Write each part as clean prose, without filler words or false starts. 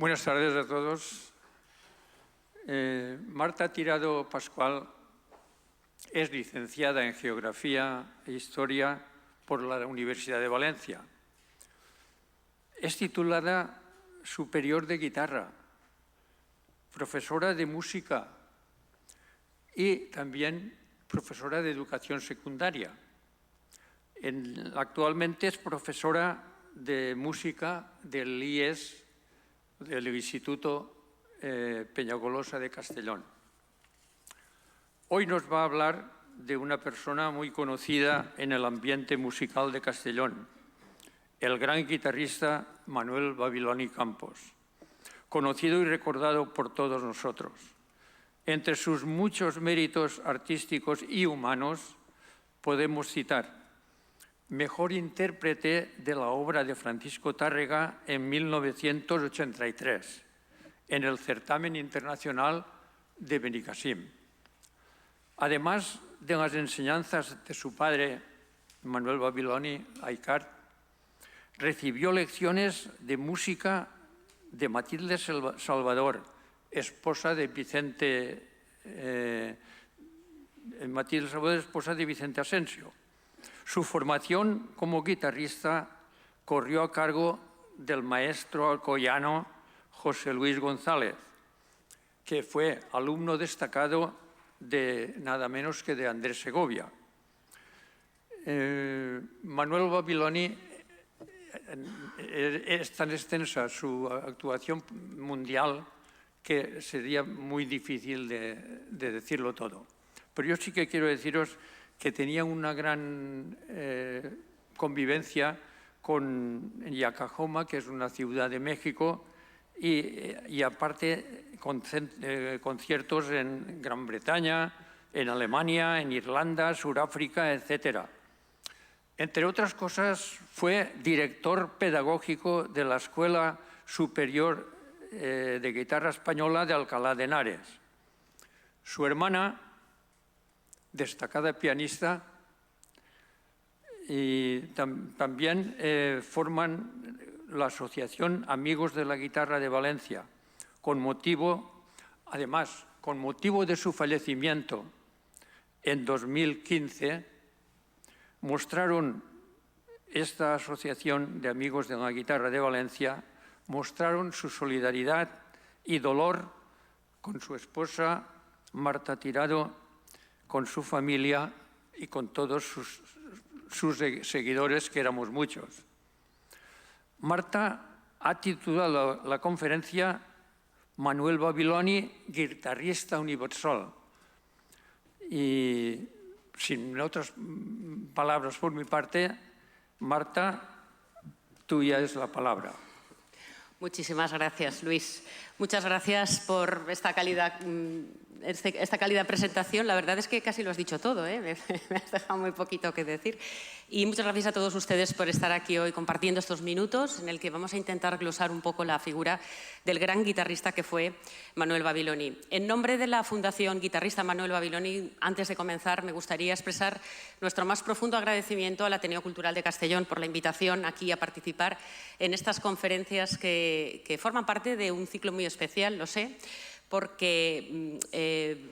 Buenas tardes a todos. Marta Tirado Pascual es licenciada en Geografía e Historia por la Universidad de Valencia. Es titulada superior de guitarra, profesora de música y también profesora de educación secundaria. Actualmente es profesora de música del IES, del Instituto Peñagolosa de Castellón. Hoy nos va a hablar de una persona muy conocida en el ambiente musical de Castellón, el gran guitarrista Manuel Babiloni Campos, conocido y recordado por todos nosotros. Entre sus muchos méritos artísticos y humanos podemos citar: mejor intérprete de la obra de Francisco Tárrega en 1983, en el certamen internacional de Benicàssim. Además de las enseñanzas de su padre, Manuel Babiloni Aicart, recibió lecciones de música de Matilde Salvador, esposa de Vicente Asensio. Su formación como guitarrista corrió a cargo del maestro alcoyano José Luis González, que fue alumno destacado de nada menos que de Andrés Segovia. Manuel Babiloni, es tan extensa su actuación mundial que sería muy difícil de decirlo todo. Pero yo sí que quiero deciros que tenía una gran convivencia con Yacajoma, que es una ciudad de México, y aparte conciertos en Gran Bretaña, en Alemania, en Irlanda, Sudáfrica, etc. Entre otras cosas, fue director pedagógico de la Escuela Superior de Guitarra Española de Alcalá de Henares. Su hermana, destacada pianista, y también forman la Asociación Amigos de la Guitarra de Valencia, además, con motivo de su fallecimiento en 2015, esta Asociación de Amigos de la Guitarra de Valencia mostraron su solidaridad y dolor con su esposa Marta Tirado, con su familia y con todos sus seguidores, que éramos muchos. Marta ha titulado la conferencia Manuel Babiloni, guitarrista universal. Y sin otras palabras por mi parte, Marta, tuya es la palabra. Muchísimas gracias, Luis. Muchas gracias por esta cálida presentación. La verdad es que casi lo has dicho todo, ¿eh? Me has dejado muy poquito que decir. Y muchas gracias a todos ustedes por estar aquí hoy compartiendo estos minutos en el que vamos a intentar glosar un poco la figura del gran guitarrista que fue Manuel Babiloni. En nombre de la Fundación Guitarrista Manuel Babiloni, antes de comenzar, me gustaría expresar nuestro más profundo agradecimiento al Ateneo Cultural de Castellón por la invitación aquí a participar en estas conferencias que forman parte de un ciclo muy especial, lo sé, porque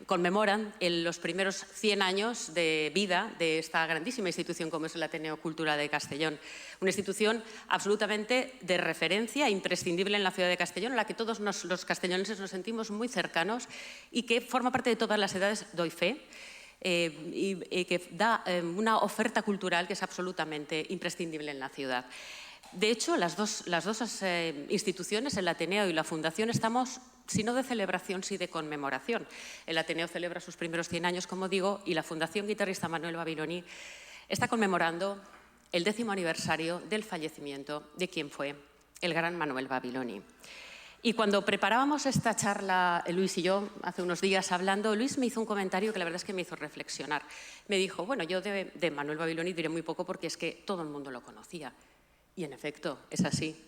conmemoran los primeros 100 años de vida de esta grandísima institución como es el Ateneo Cultural de Castellón. Una institución absolutamente de referencia, imprescindible en la ciudad de Castellón, a la que todos los castellonenses nos sentimos muy cercanos y que forma parte de todas las edades, doy fe, y que da una oferta cultural que es absolutamente imprescindible en la ciudad. De hecho, las dos instituciones, el Ateneo y la Fundación, estamos, si no de celebración, sí de conmemoración. El Ateneo celebra sus primeros 100 años, como digo, y la Fundación Guitarrista Manuel Babiloni está conmemorando el 10º aniversario del fallecimiento de quien fue el gran Manuel Babiloni. Y cuando preparábamos esta charla, Luis y yo, hace unos días hablando, Luis me hizo un comentario que la verdad es que me hizo reflexionar. Me dijo, bueno, yo de Manuel Babiloni diré muy poco porque es que todo el mundo lo conocía. Y en efecto, es así.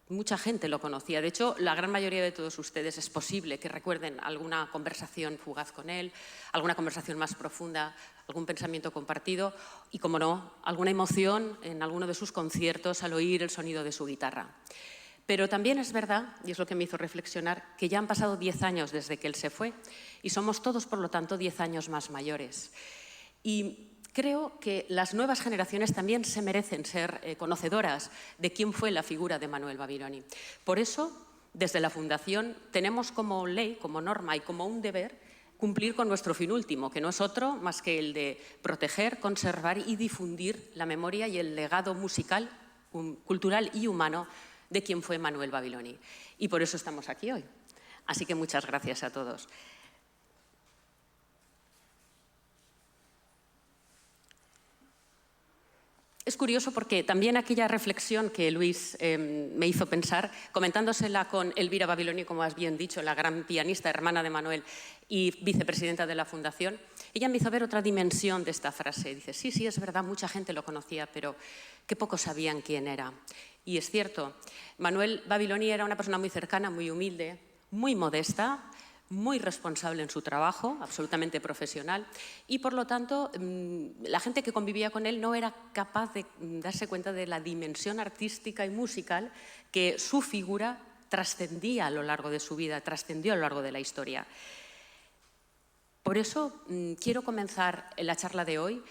Mucha gente lo conocía. De hecho, la gran mayoría de todos ustedes es posible que recuerden alguna conversación fugaz con él, alguna conversación más profunda, algún pensamiento compartido y, como no, alguna emoción en alguno de sus conciertos al oír el sonido de su guitarra. Pero también es verdad, y es lo que me hizo reflexionar, que ya han pasado 10 años desde que él se fue y somos todos, por lo tanto, 10 años más mayores. Y creo que las nuevas generaciones también se merecen ser conocedoras de quién fue la figura de Manuel Babiloni. Por eso, desde la Fundación, tenemos como ley, como norma y como un deber cumplir con nuestro fin último, que no es otro más que el de proteger, conservar y difundir la memoria y el legado musical, cultural y humano de quién fue Manuel Babiloni. Y por eso estamos aquí hoy. Así que muchas gracias a todos. Es curioso porque también aquella reflexión que Luis me hizo pensar, comentándosela con Elvira Babiloni, como has bien dicho, la gran pianista, hermana de Manuel y vicepresidenta de la Fundación, ella me hizo ver otra dimensión de esta frase. Dice, sí, es verdad, mucha gente lo conocía, pero qué pocos sabían quién era. Y es cierto, Manuel Babiloni era una persona muy cercana, muy humilde, muy modesta, muy responsable en su trabajo, absolutamente profesional, y por lo tanto la gente que convivía con él no era capaz de darse cuenta de la dimensión artística y musical que su figura trascendía a lo largo de su vida, trascendió a lo largo de la historia. Por eso quiero comenzar la charla de hoy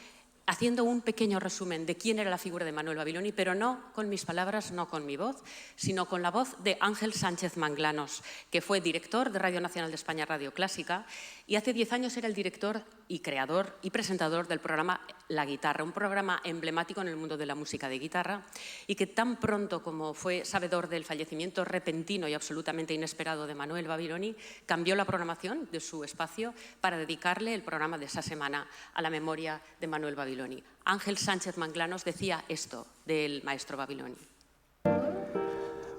haciendo un pequeño resumen de quién era la figura de Manuel Babiloni, pero no con mis palabras, no con mi voz, sino con la voz de Ángel Sánchez Manglanos, que fue director de Radio Nacional de España, Radio Clásica, y hace 10 años era el director y creador y presentador del programa La Guitarra, un programa emblemático en el mundo de la música de guitarra y que tan pronto como fue sabedor del fallecimiento repentino y absolutamente inesperado de Manuel Babiloni, cambió la programación de su espacio para dedicarle el programa de esa semana a la memoria de Manuel Babiloni. Ángel Sánchez Manglanos decía esto del maestro Babiloni.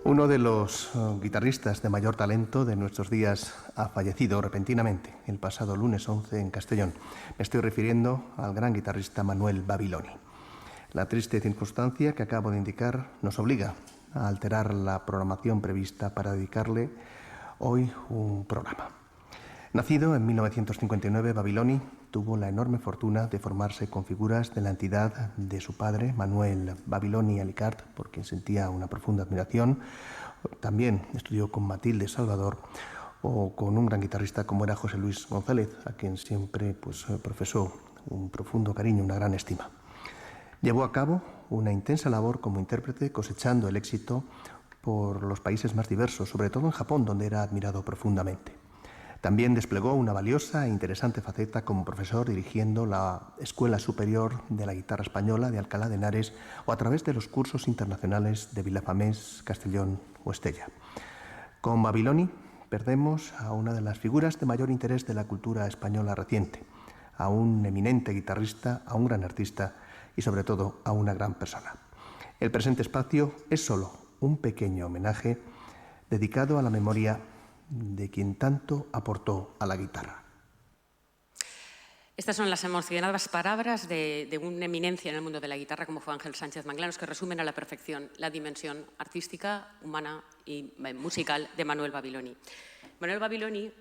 Uno de los guitarristas de mayor talento de nuestros días ha fallecido repentinamente el pasado lunes 11 en Castellón. Me estoy refiriendo al gran guitarrista Manuel Babiloni. La triste circunstancia que acabo de indicar nos obliga a alterar la programación prevista para dedicarle hoy un programa. Nacido en 1959, Babiloni tuvo la enorme fortuna de formarse con figuras de la entidad de su padre, Manuel Babiloni Alicart, por quien sentía una profunda admiración. También estudió con Matilde Salvador o con un gran guitarrista como era José Luis González, a quien siempre profesó un profundo cariño, una gran estima. Llevó a cabo una intensa labor como intérprete, cosechando el éxito por los países más diversos, sobre todo en Japón, donde era admirado profundamente. También desplegó una valiosa e interesante faceta como profesor dirigiendo la Escuela Superior de la Guitarra Española de Alcalá de Henares o a través de los cursos internacionales de Vilafamés, Castellón o Estella. Con Babiloni perdemos a una de las figuras de mayor interés de la cultura española reciente, a un eminente guitarrista, a un gran artista y sobre todo a una gran persona. El presente espacio es solo un pequeño homenaje dedicado a la memoria de quien tanto aportó a la guitarra. Estas son las emocionadas palabras de una eminencia en el mundo de la guitarra como fue Ángel Sánchez Manglanos, que resumen a la perfección la dimensión artística, humana y musical de Manuel Babiloni. Manuel Babiloni,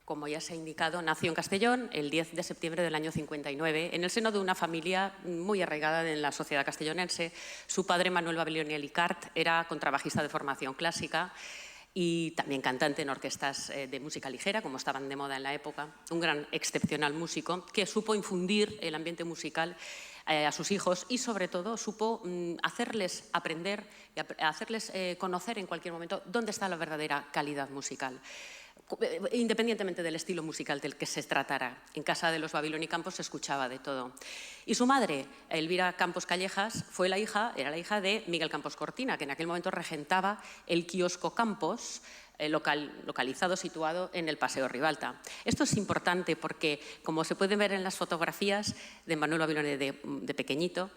como ya se ha indicado, nació en Castellón el 10 de septiembre del año 59, en el seno de una familia muy arraigada en la sociedad castellonense. Su padre, Manuel Babiloni Alicart, era contrabajista de formación clásica y también cantante en orquestas de música ligera, como estaban de moda en la época, un gran, excepcional músico que supo infundir el ambiente musical a sus hijos y, sobre todo, supo hacerles aprender y hacerles conocer en cualquier momento dónde está la verdadera calidad musical, independientemente del estilo musical del que se tratara. En casa de los Babiloni Campos se escuchaba de todo. Y su madre, Elvira Campos Callejas, era la hija de Miguel Campos Cortina, que en aquel momento regentaba el kiosco Campos, localizado, situado en el Paseo Ribalta. Esto es importante porque, como se puede ver en las fotografías de Manuel Babiloni de pequeñito,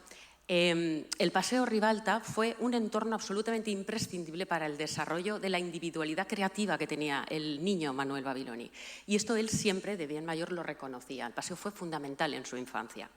el Paseo Ribalta fue un entorno absolutamente imprescindible para el desarrollo de la individualidad creativa que tenía el niño Manuel Babiloni. Y esto él siempre, de bien mayor, lo reconocía. El paseo fue fundamental en su infancia.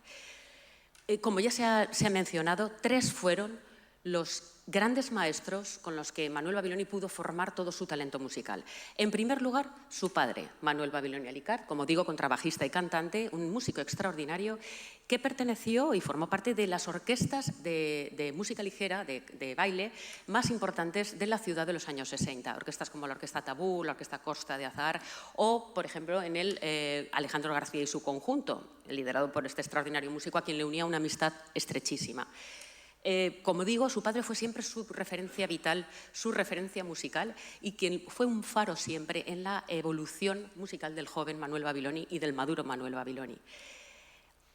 Como ya se ha mencionado, 3 fueron los grandes maestros con los que Manuel Babiloni pudo formar todo su talento musical. En primer lugar, su padre, Manuel Babiloni Alicart, como digo, contrabajista y cantante, un músico extraordinario que perteneció y formó parte de las orquestas de música ligera, de baile, más importantes de la ciudad de los años 60. Orquestas como la Orquesta Tabú, la Orquesta Costa de Azahar o, por ejemplo, en el Alejandro García y su conjunto, liderado por este extraordinario músico a quien le unía una amistad estrechísima. Como digo, su padre fue siempre su referencia vital, su referencia musical y quien fue un faro siempre en la evolución musical del joven Manuel Babiloni y del maduro Manuel Babiloni.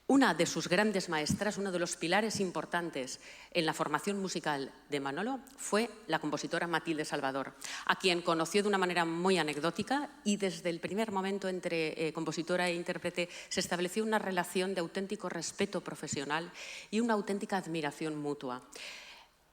Una de sus grandes maestras, uno de los pilares importantes en la formación musical de Manolo fue la compositora Matilde Salvador, a quien conoció de una manera muy anecdótica y desde el primer momento entre compositora e intérprete se estableció una relación de auténtico respeto profesional y una auténtica admiración mutua.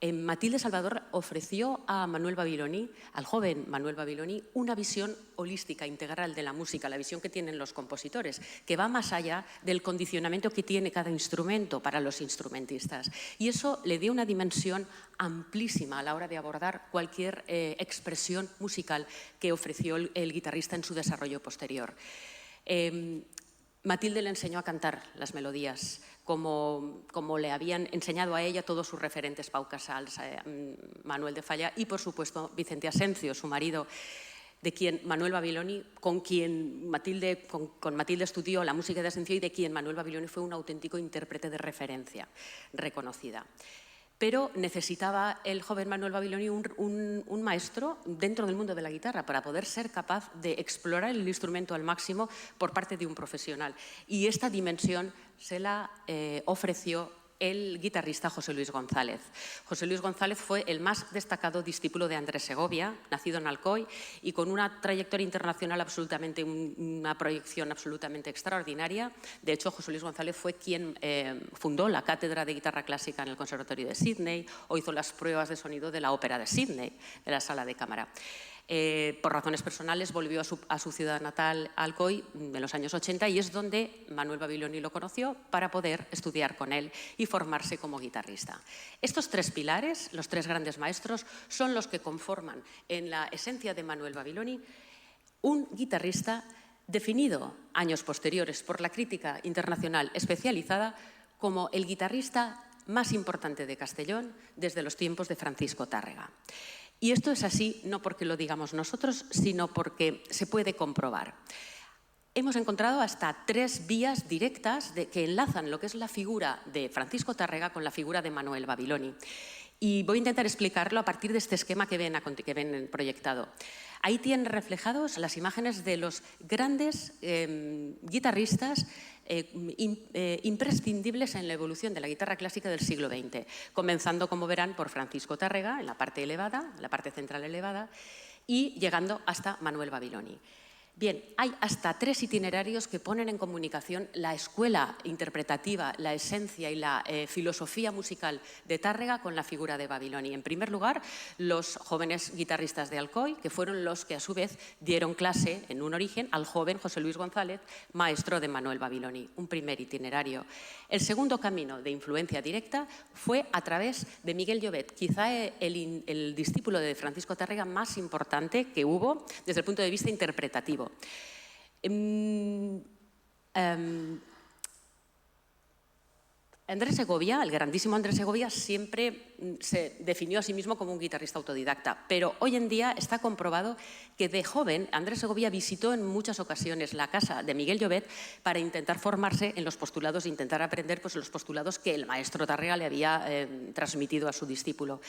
Matilde Salvador ofreció a Manuel Babiloni, al joven Manuel Babiloni, una visión holística, integral de la música, la visión que tienen los compositores, que va más allá del condicionamiento que tiene cada instrumento para los instrumentistas. Y eso le dio una dimensión amplísima a la hora de abordar cualquier expresión musical que ofreció el guitarrista en su desarrollo posterior. Matilde le enseñó a cantar las melodías, como le habían enseñado a ella todos sus referentes, Pau Casals, Manuel de Falla y, por supuesto, Vicente Asencio, su marido, de quien Manuel Babiloni, con Matilde estudió la música de Asencio y de quien Manuel Babiloni fue un auténtico intérprete de referencia reconocida. Pero necesitaba el joven Manuel Babiloni un maestro dentro del mundo de la guitarra para poder ser capaz de explorar el instrumento al máximo por parte de un profesional. Y esta dimensión se la ofreció el guitarrista José Luis González. José Luis González fue el más destacado discípulo de Andrés Segovia, nacido en Alcoy y con una trayectoria internacional absolutamente, una proyección absolutamente extraordinaria. De hecho, José Luis González fue quien fundó la cátedra de guitarra clásica en el Conservatorio de Sydney o hizo las pruebas de sonido de la Ópera de Sydney, de la sala de cámara. Por razones personales volvió a su ciudad natal, Alcoy, en los años 80 y es donde Manuel Babiloni lo conoció para poder estudiar con él y formarse como guitarrista. Estos tres pilares, los tres grandes maestros, son los que conforman en la esencia de Manuel Babiloni un guitarrista definido años posteriores por la crítica internacional especializada como el guitarrista más importante de Castellón desde los tiempos de Francisco Tárrega. Y esto es así no porque lo digamos nosotros, sino porque se puede comprobar. Hemos encontrado hasta 3 vías directas que enlazan lo que es la figura de Francisco Tárrega con la figura de Manuel Babiloni. Y voy a intentar explicarlo a partir de este esquema que ven proyectado. Ahí tienen reflejados las imágenes de los grandes guitarristas imprescindibles en la evolución de la guitarra clásica del siglo XX, comenzando, como verán, por Francisco Tárrega en la parte elevada, en la parte central elevada, y llegando hasta Manuel Babiloni. Bien, hay hasta 3 itinerarios que ponen en comunicación la escuela interpretativa, la esencia y la filosofía musical de Tárrega con la figura de Babiloni. En primer lugar, los jóvenes guitarristas de Alcoy, que fueron los que a su vez dieron clase en un origen al joven José Luis González, maestro de Manuel Babiloni, un primer itinerario. El segundo camino de influencia directa fue a través de Miguel Llobet, quizá el discípulo de Francisco Tárrega más importante que hubo desde el punto de vista interpretativo. Andrés Segovia, el grandísimo Andrés Segovia, siempre se definió a sí mismo como un guitarrista autodidacta, pero hoy en día está comprobado que de joven Andrés Segovia visitó en muchas ocasiones la casa de Miguel Llobet para intentar formarse en los postulados, intentar aprender los postulados que el maestro Tárrega le había transmitido a su discípulo.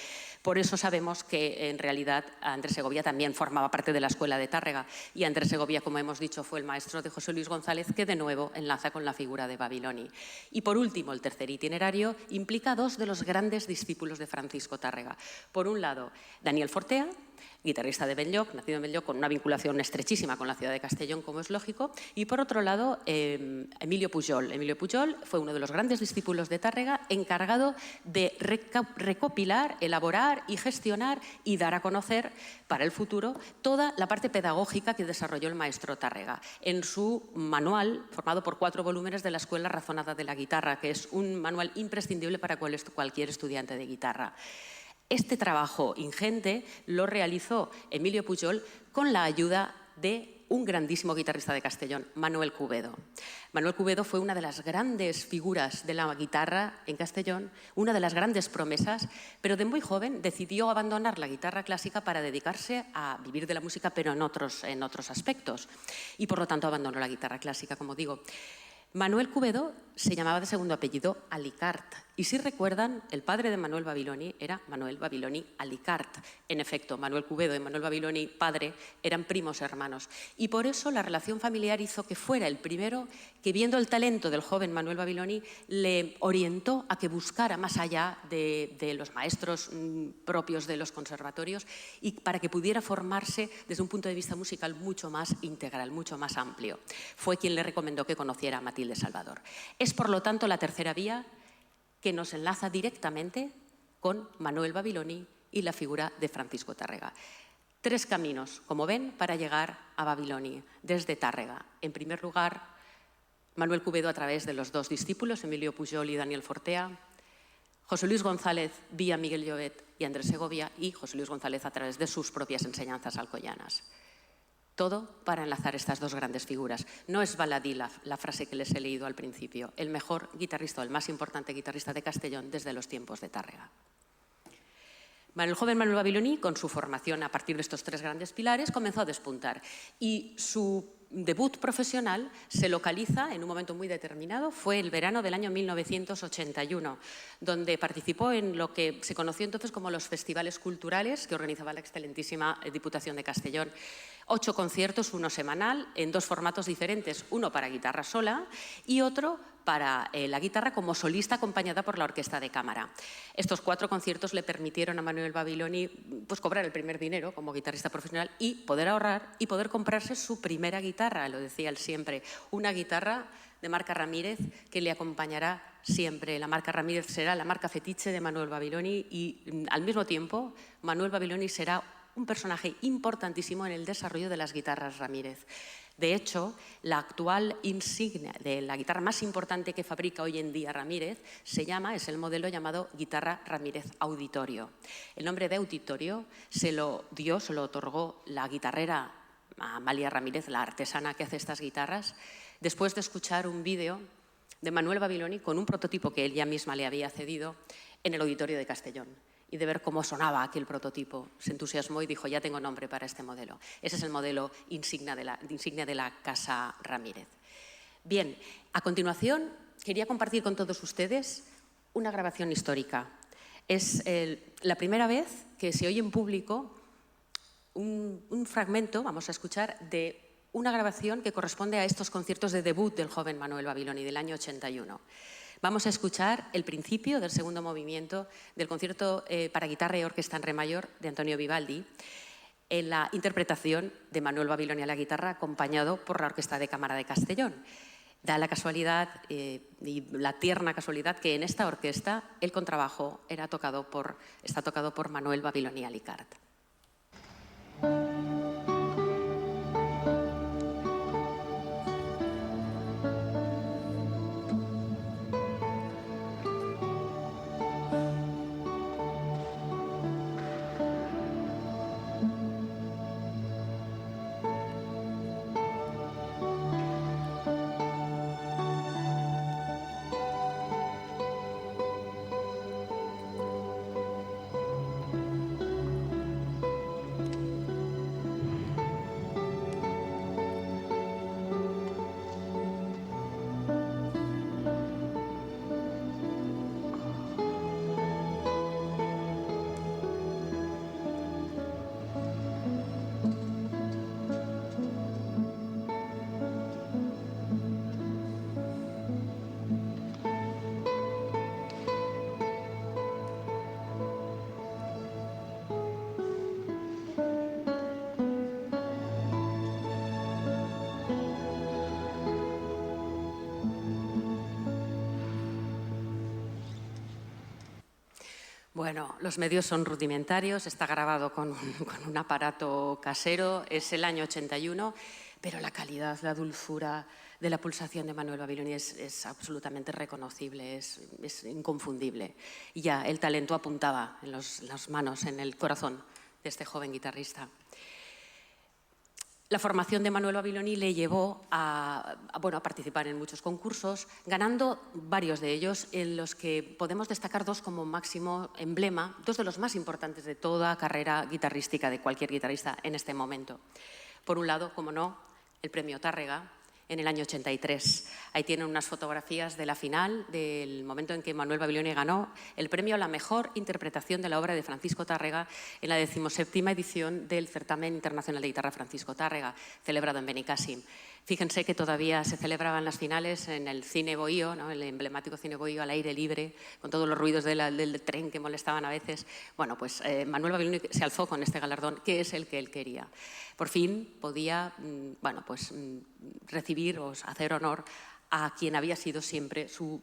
Por eso sabemos que en realidad Andrés Segovia también formaba parte de la escuela de Tárrega y Andrés Segovia, como hemos dicho, fue el maestro de José Luis González, que de nuevo enlaza con la figura de Babiloni. Y por último, el tercer itinerario implica 2 de los grandes discípulos de Francisco Tárrega. Por un lado, Daniel Fortea, guitarrista de Benlloc, nacido en Benlloc, con una vinculación estrechísima con la ciudad de Castellón, como es lógico, y por otro lado, Emilio Pujol. Emilio Pujol fue uno de los grandes discípulos de Tárrega, encargado de recopilar, elaborar y gestionar y dar a conocer para el futuro toda la parte pedagógica que desarrolló el maestro Tárrega en su manual, formado por 4 volúmenes de la Escuela Razonada de la Guitarra, que es un manual imprescindible para cualquier estudiante de guitarra. Este trabajo ingente lo realizó Emilio Pujol con la ayuda de un grandísimo guitarrista de Castellón, Manuel Cubedo. Manuel Cubedo fue una de las grandes figuras de la guitarra en Castellón, una de las grandes promesas, pero de muy joven decidió abandonar la guitarra clásica para dedicarse a vivir de la música, pero en otros aspectos. Y por lo tanto abandonó la guitarra clásica, como digo. Manuel Cubedo se llamaba de segundo apellido Alicart. Y si recuerdan, el padre de Manuel Babiloni era Manuel Babiloni Alicart. En efecto, Manuel Cubedo y Manuel Babiloni, padre, eran primos hermanos. Y por eso la relación familiar hizo que fuera el primero que, viendo el talento del joven Manuel Babiloni, le orientó a que buscara más allá de los maestros propios de los conservatorios y para que pudiera formarse desde un punto de vista musical mucho más integral, mucho más amplio. Fue quien le recomendó que conociera a Matilde Salvador. Es, por lo tanto, la tercera vía que nos enlaza directamente con Manuel Babiloni y la figura de Francisco Tárrega. 3 caminos, como ven, para llegar a Babiloni desde Tárrega. En primer lugar, Manuel Cubedo a través de los 2 discípulos, Emilio Pujol y Daniel Fortea, José Luis González vía Miguel Llobet y Andrés Segovia, y José Luis González a través de sus propias enseñanzas alcoyanas. Todo para enlazar estas 2 grandes figuras. No es baladí la frase que les he leído al principio. El mejor guitarrista, el más importante guitarrista de Castellón desde los tiempos de Tárrega. El joven Manuel Babiloni, con su formación a partir de estos 3 grandes pilares, comenzó a despuntar. Y su debut profesional se localiza en un momento muy determinado, fue el verano del año 1981, donde participó en lo que se conoció entonces como los festivales culturales que organizaba la excelentísima Diputación de Castellón. 8 conciertos, uno semanal, en 2 formatos diferentes, uno para guitarra sola y otro para la guitarra como solista acompañada por la orquesta de cámara. Estos 4 conciertos le permitieron a Manuel Babiloni cobrar el primer dinero como guitarrista profesional y poder ahorrar y poder comprarse su primera guitarra, lo decía él siempre, una guitarra de marca Ramírez que le acompañará siempre. La marca Ramírez será la marca fetiche de Manuel Babiloni y al mismo tiempo Manuel Babiloni será un personaje importantísimo en el desarrollo de las guitarras Ramírez. De hecho, la actual insignia de la guitarra más importante que fabrica hoy en día Ramírez es el modelo llamado guitarra Ramírez Auditorio. El nombre de Auditorio se lo otorgó la guitarrera Amalia Ramírez, la artesana que hace estas guitarras, después de escuchar un vídeo de Manuel Babiloni con un prototipo que ella misma le había cedido en el Auditorio de Castellón. Y de ver cómo sonaba aquel prototipo, se entusiasmó y dijo, ya tengo nombre para este modelo. Ese es el modelo insignia de la Casa Ramírez. Bien, a continuación quería compartir con todos ustedes una grabación histórica. Es la primera vez que se oye en público un fragmento, vamos a escuchar, de una grabación que corresponde a estos conciertos de debut del joven Manuel Babiloni del año 81. Vamos a escuchar el principio del segundo movimiento del concierto para guitarra y orquesta en re mayor de Antonio Vivaldi, en la interpretación de Manuel Babiloni a la guitarra, acompañado por la Orquesta de Cámara de Castellón. Da la casualidad y la tierna casualidad que en esta orquesta el contrabajo está tocado por Manuel Babiloni Alicart. Bueno, los medios son rudimentarios, está grabado con un aparato casero, es el año 81, pero la calidad, la dulzura de la pulsación de Manuel Babiloni es absolutamente reconocible, es inconfundible. Y ya el talento apuntaba en las manos, en el corazón de este joven guitarrista. La formación de Manuel Babiloni le llevó a participar en muchos concursos, ganando varios de ellos, en los que podemos destacar dos como máximo emblema, dos de los más importantes de toda carrera guitarrística de cualquier guitarrista en este momento. Por un lado, como no, el premio Tárrega en el año 83. Ahí tienen unas fotografías de la final, del momento en que Manuel Babiloni ganó el premio a la mejor interpretación de la obra de Francisco Tárrega en la 17ª edición del Certamen Internacional de Guitarra Francisco Tárrega, celebrado en Benicàssim. Fíjense que todavía se celebraban las finales en el Cine Bohío, ¿no? El emblemático Cine Bohío al aire libre, con todos los ruidos del tren que molestaban a veces. Bueno, pues Manuel Babiloni se alzó con este galardón, que es el que él quería. Por fin podía recibir o hacer honor a quien había sido siempre su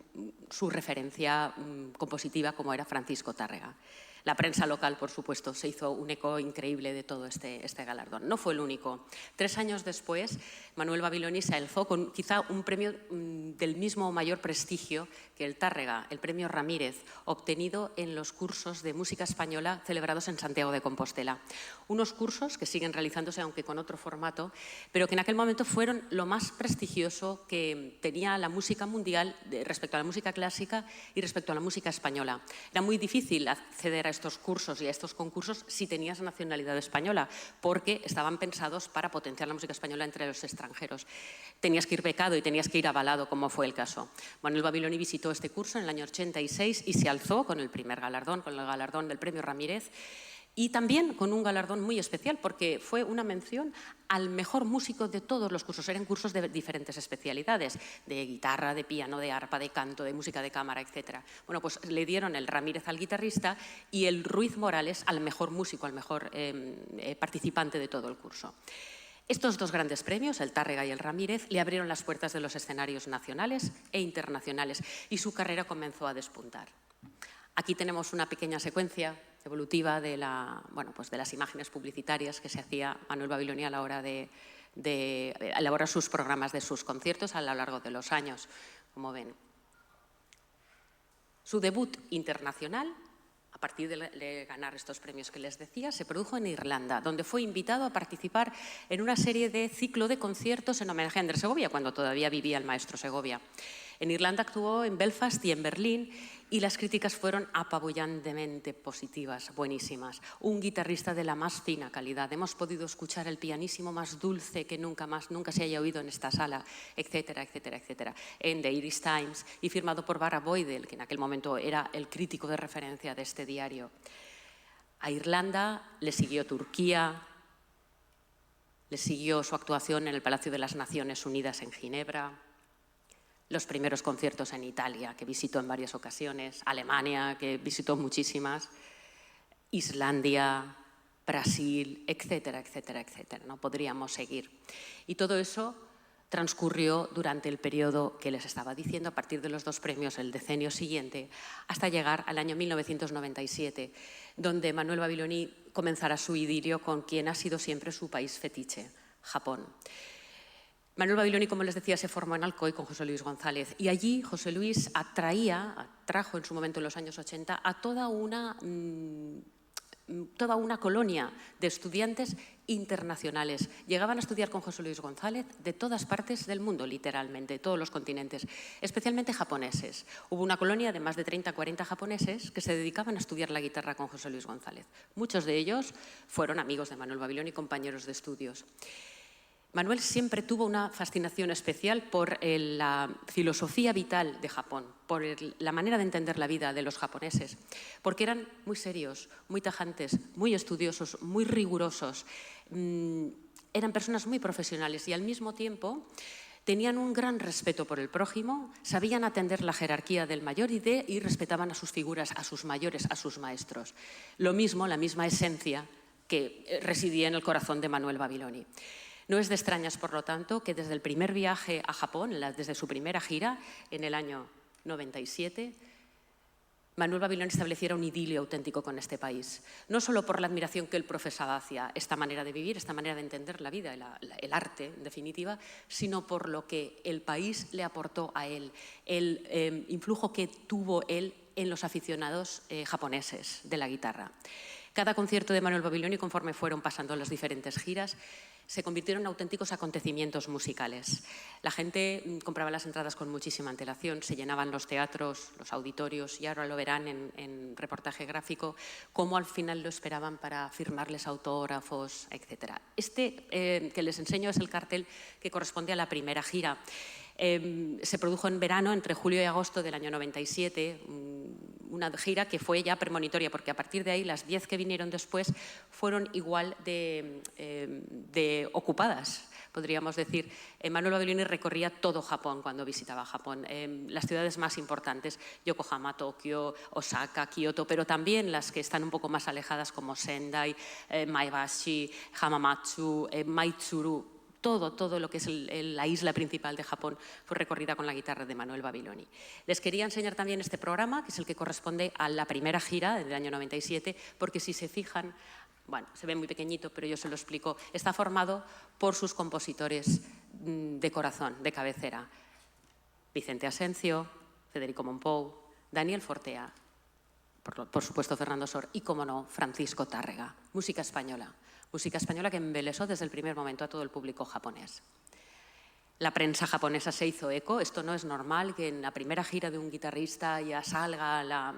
referencia compositiva, como era Francisco Tárrega. La prensa local, por supuesto, se hizo un eco increíble de todo este galardón. No fue el único. 3 años después, Manuel Babiloni se alzó con quizá un premio del mismo o mayor prestigio que el Tárrega, el premio Ramírez, obtenido en los cursos de música española celebrados en Santiago de Compostela. Unos cursos que siguen realizándose, aunque con otro formato, pero que en aquel momento fueron lo más prestigioso que tenía la música mundial respecto a la música clásica y respecto a la música española. Era muy difícil acceder a estos cursos y a estos concursos si tenías nacionalidad española, porque estaban pensados para potenciar la música española entre los extranjeros. Tenías que ir becado y tenías que ir avalado, como fue el caso. Manuel Babiloni visitó este curso en el año 86 y se alzó con el primer galardón, con el galardón del premio Ramírez, y también con un galardón muy especial, porque fue una mención al mejor músico de todos los cursos. Eran cursos de diferentes especialidades, de guitarra, de piano, de arpa, de canto, de música de cámara, etc. Bueno, pues le dieron el Ramírez al guitarrista y el Ruiz Morales al mejor músico, al mejor participante de todo el curso. Estos dos grandes premios, el Tárrega y el Ramírez, le abrieron las puertas de los escenarios nacionales e internacionales y su carrera comenzó a despuntar. Aquí tenemos una pequeña secuencia evolutiva de las imágenes publicitarias que se hacía Manuel Babiloni a la hora de elaborar sus programas de sus conciertos a lo largo de los años, como ven. Su debut internacional, a partir de ganar estos premios que les decía, se produjo en Irlanda, donde fue invitado a participar en una serie de ciclo de conciertos en homenaje a Ander Segovia, cuando todavía vivía el maestro Segovia. En Irlanda actuó en Belfast y en Berlín y las críticas fueron apabullantemente positivas, buenísimas. Un guitarrista de la más fina calidad. Hemos podido escuchar el pianísimo más dulce que nunca se haya oído en esta sala, etcétera, etcétera, etcétera. En The Irish Times y firmado por Barra Boydell, que en aquel momento era el crítico de referencia de este diario. A Irlanda le siguió Turquía, le siguió su actuación en el Palacio de las Naciones Unidas en Ginebra, los primeros conciertos en Italia, que visitó en varias ocasiones, Alemania, que visitó muchísimas, Islandia, Brasil, etcétera, etcétera, etcétera. No podríamos seguir. Y todo eso transcurrió durante el periodo que les estaba diciendo, a partir de los dos premios, el decenio siguiente, hasta llegar al año 1997, donde Manuel Babiloni comenzará su idilio con quien ha sido siempre su país fetiche, Japón. Manuel Babiloni, como les decía, se formó en Alcoy con José Luis González y allí José Luis atrajo en su momento en los años 80 a toda una colonia de estudiantes internacionales. Llegaban a estudiar con José Luis González de todas partes del mundo, literalmente, de todos los continentes, especialmente japoneses. Hubo una colonia de más de 30 o 40 japoneses que se dedicaban a estudiar la guitarra con José Luis González. Muchos de ellos fueron amigos de Manuel Babiloni y compañeros de estudios. Manuel siempre tuvo una fascinación especial por la filosofía vital de Japón, por la manera de entender la vida de los japoneses, porque eran muy serios, muy tajantes, muy estudiosos, muy rigurosos. Eran personas muy profesionales y al mismo tiempo tenían un gran respeto por el prójimo, sabían atender la jerarquía del mayor y respetaban a sus figuras, a sus mayores, a sus maestros. Lo mismo, la misma esencia que residía en el corazón de Manuel Babiloni. No es de extrañas, por lo tanto, que desde el primer viaje a Japón, desde su primera gira, en el año 97, Manuel Babiloni estableciera un idilio auténtico con este país, no solo por la admiración que él profesaba hacia esta manera de vivir, esta manera de entender la vida, el arte, en definitiva, sino por lo que el país le aportó a él, el influjo que tuvo él en los aficionados japoneses de la guitarra. Cada concierto de Manuel Babiloni, conforme fueron pasando las diferentes giras, se convirtieron en auténticos acontecimientos musicales. La gente compraba las entradas con muchísima antelación, se llenaban los teatros, los auditorios, y ahora lo verán en reportaje gráfico, cómo al final lo esperaban para firmarles autógrafos, etc. Este que les enseño es el cartel que corresponde a la primera gira. Se produjo en verano, entre julio y agosto del año 97, una gira que fue ya premonitoria, porque a partir de ahí las 10 que vinieron después fueron igual de ocupadas, podríamos decir. Manuel Babiloni recorría todo Japón cuando visitaba Japón, las ciudades más importantes, Yokohama, Tokio, Osaka, Kioto, pero también las que están un poco más alejadas como Sendai, Maebashi, Hamamatsu, Maizuru. Todo lo que es la isla principal de Japón fue recorrida con la guitarra de Manuel Babiloni. Les quería enseñar también este programa, que es el que corresponde a la primera gira del año 97, porque si se fijan, bueno, se ve muy pequeñito, pero yo se lo explico, está formado por sus compositores de corazón, de cabecera. Vicente Asencio, Federico Mompou, Daniel Fortea, por supuesto Fernando Sor y, como no, Francisco Tárrega, música española que embelesó desde el primer momento a todo el público japonés. La prensa japonesa se hizo eco. Esto no es normal, que en la primera gira de un guitarrista ya salga la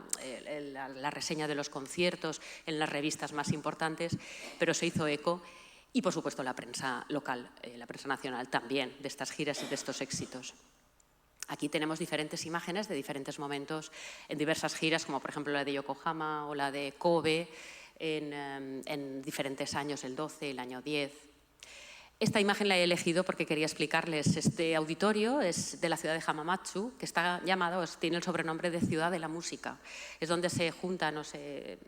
reseña de los conciertos en las revistas más importantes, pero se hizo eco. Y, por supuesto, la prensa local, la prensa nacional también, de estas giras y de estos éxitos. Aquí tenemos diferentes imágenes de diferentes momentos en diversas giras, como por ejemplo la de Yokohama o la de Kobe, en diferentes años, el 12, el año 10. Esta imagen la he elegido porque quería explicarles. Este auditorio es de la ciudad de Hamamatsu, que está llamado, tiene el sobrenombre de Ciudad de la Música. Es donde se juntan o se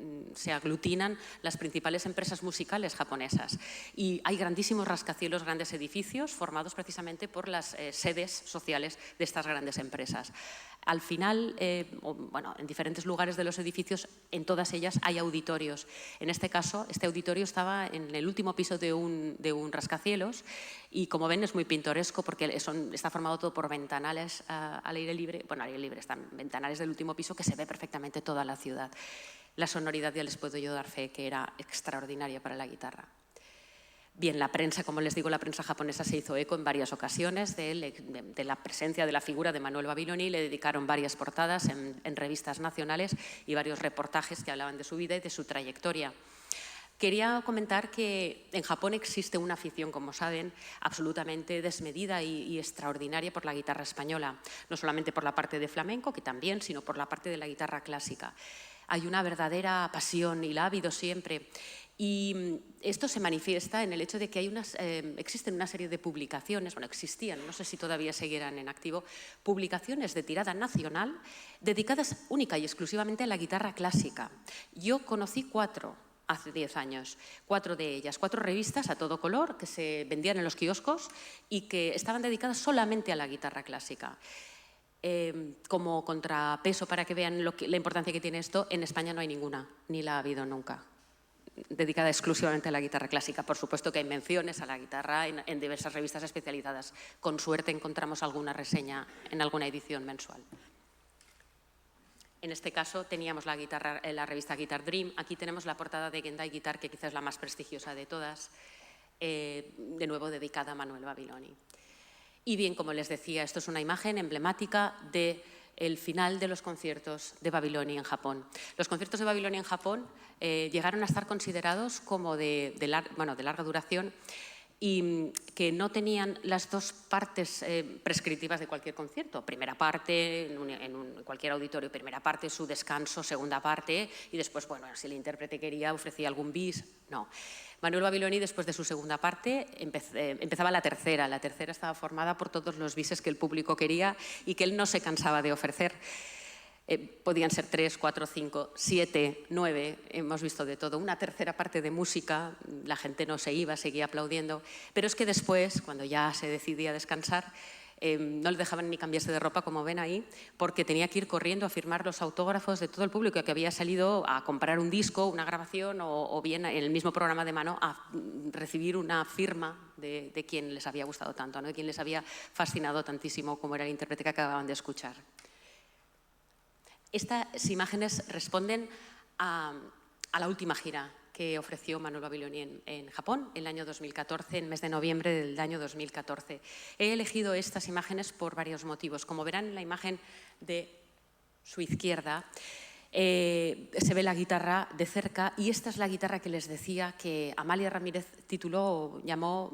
aglutinan las principales empresas musicales japonesas. Y hay grandísimos rascacielos, grandes edificios, formados precisamente por las sedes sociales de estas grandes empresas. Al final, en diferentes lugares de los edificios, en todas ellas hay auditorios. En este caso, este auditorio estaba en el último piso de un rascacielos y, como ven, es muy pintoresco porque está formado todo por ventanales al aire libre. Bueno, al aire libre están ventanales del último piso que se ve perfectamente toda la ciudad. La sonoridad, ya les puedo yo dar fe, que era extraordinaria para la guitarra. Bien, la prensa, como les digo, la prensa japonesa se hizo eco en varias ocasiones de la presencia de la figura de Manuel Babiloni. Le dedicaron varias portadas en revistas nacionales y varios reportajes que hablaban de su vida y de su trayectoria. Quería comentar que en Japón existe una afición, como saben, absolutamente desmedida y extraordinaria por la guitarra española. No solamente por la parte de flamenco, que también, sino por la parte de la guitarra clásica. Hay una verdadera pasión y la ha habido siempre. Y esto se manifiesta en el hecho de que existen una serie de publicaciones, existían, no sé si todavía seguirán en activo, publicaciones de tirada nacional dedicadas única y exclusivamente a la guitarra clásica. Yo conocí 4 hace 10 años, 4 de ellas, 4 revistas a todo color que se vendían en los kioscos y que estaban dedicadas solamente a la guitarra clásica. Como contrapeso, para que vean la importancia que tiene esto, en España no hay ninguna, ni la ha habido nunca, dedicada exclusivamente a la guitarra clásica. Por supuesto que hay menciones a la guitarra en diversas revistas especializadas. Con suerte encontramos alguna reseña en alguna edición mensual. En este caso teníamos la revista Guitar Dream. Aquí tenemos la portada de Gendai Guitar, que quizás es la más prestigiosa de todas, de nuevo dedicada a Manuel Babiloni. Y bien, como les decía, esto es una imagen emblemática del final de los conciertos de Babiloni en Japón. Los conciertos de Babiloni en Japón llegaron a estar considerados como de larga duración y que no tenían las 2 partes prescriptivas de cualquier concierto. Primera parte, en cualquier auditorio, primera parte, su descanso, segunda parte, y después, si el intérprete quería, ofrecía algún bis. No. Manuel Babiloni, después de su segunda parte, empezaba la tercera. La tercera estaba formada por todos los bises que el público quería y que él no se cansaba de ofrecer. Podían ser 3, 4, 5, 7, 9, hemos visto de todo. Una tercera parte de música, la gente no se iba, seguía aplaudiendo. Pero es que después, cuando ya se decidía a descansar, no le dejaban ni cambiarse de ropa, como ven ahí, porque tenía que ir corriendo a firmar los autógrafos de todo el público que había salido a comprar un disco, una grabación o bien en el mismo programa de mano a recibir una firma de quien les había gustado tanto, ¿no? De quien les había fascinado tantísimo como era el intérprete que acababan de escuchar. Estas imágenes responden a la última gira que ofreció Manuel Babiloni en Japón en el año 2014, en el mes de noviembre del año 2014. He elegido estas imágenes por varios motivos. Como verán en la imagen de su izquierda, se ve la guitarra de cerca y esta es la guitarra que les decía que Amalia Ramírez llamó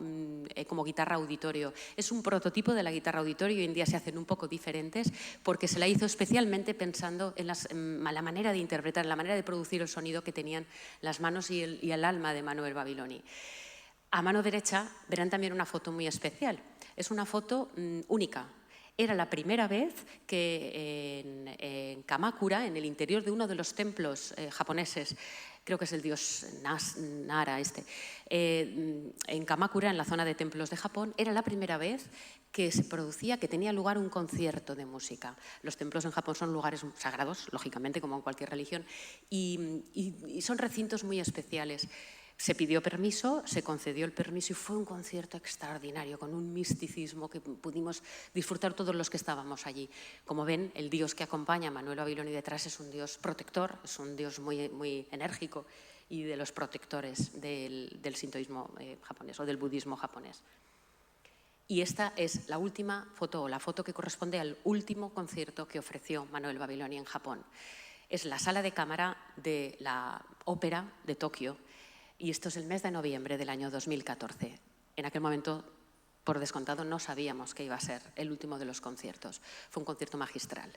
como guitarra auditorio. Es un prototipo de la guitarra auditorio, hoy en día se hacen un poco diferentes porque se la hizo especialmente pensando en la manera de interpretar, en la manera de producir el sonido que tenían las manos y el alma de Manuel Babiloni. A mano derecha verán también una foto muy especial. Es una foto única. Era la primera vez que en Kamakura, en el interior de uno de los templos japoneses, creo que es el dios Nara en Kamakura, en la zona de templos de Japón, era la primera vez que se producía, que tenía lugar un concierto de música. Los templos en Japón son lugares sagrados, lógicamente, como en cualquier religión, y son recintos muy especiales. Se pidió permiso, se concedió el permiso y fue un concierto extraordinario, con un misticismo que pudimos disfrutar todos los que estábamos allí. Como ven, el dios que acompaña a Manuel Babiloni detrás es un dios protector, es un dios muy, muy enérgico y de los protectores del sintoísmo japonés o del budismo japonés. Y esta es la última foto, o la foto que corresponde al último concierto que ofreció Manuel Babiloni en Japón. Es la sala de cámara de la ópera de Tokio. Y esto es el mes de noviembre del año 2014. En aquel momento, por descontado, no sabíamos que iba a ser el último de los conciertos. Fue un concierto magistral.